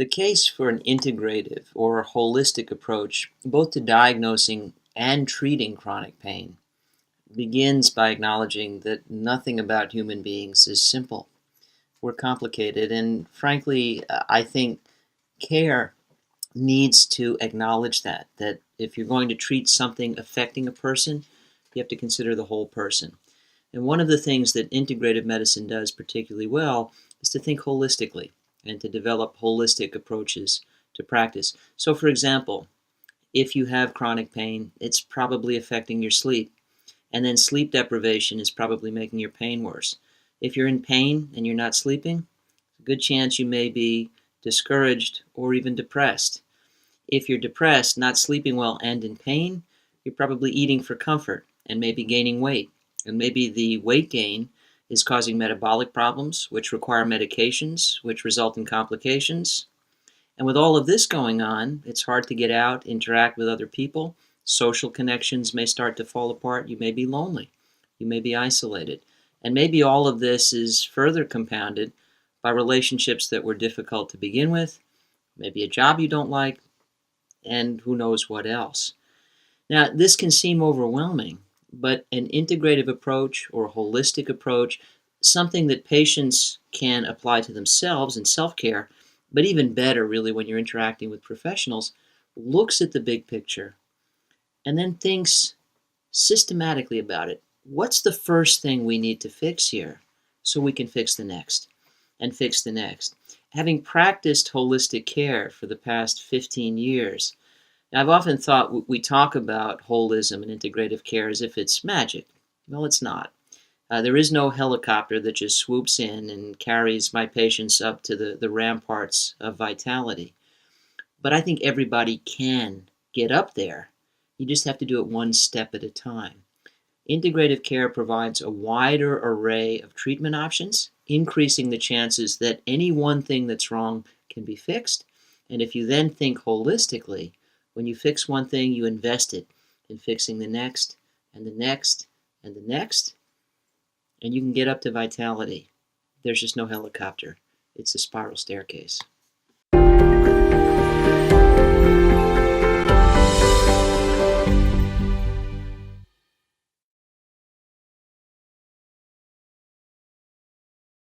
The case for an integrative or holistic approach, both to diagnosing and treating chronic pain, begins by acknowledging that nothing about human beings is simple. We're complicated, and frankly, I think care needs to acknowledge that if you're going to treat something affecting a person, you have to consider the whole person. And one of the things that integrative medicine does particularly well is to think holistically and to develop holistic approaches to practice. So, for example, if you have chronic pain, it's probably affecting your sleep. And then sleep deprivation is probably making your pain worse. If you're in pain and you're not sleeping, a good chance you may be discouraged or even depressed. If you're depressed, not sleeping well, and in pain, you're probably eating for comfort and maybe gaining weight. And maybe the weight gain is causing metabolic problems, which require medications, which result in complications. And with all of this going on, it's hard to get out, interact with other people. Social connections may start to fall apart. You may be lonely. You may be isolated. And maybe all of this is further compounded by relationships that were difficult to begin with, maybe a job you don't like, and who knows what else. Now, this can seem overwhelming, but an integrative approach or a holistic approach, something that patients can apply to themselves in self-care, but even better, really, when you're interacting with professionals, looks at the big picture and then thinks systematically about it. What's the first thing we need to fix here so we can fix the next and fix the next? Having practiced holistic care for the past 15 years, I've often thought we talk about holism and integrative care as if it's magic. Well, it's not. There is no helicopter that just swoops in and carries my patients up to the ramparts of vitality. But I think everybody can get up there. You just have to do it one step at a time. Integrative care provides a wider array of treatment options, increasing the chances that any one thing that's wrong can be fixed. And if you then think holistically, when you fix one thing, you invest it in fixing the next and the next and the next, and you can get up to vitality. There's just no helicopter. It's a spiral staircase.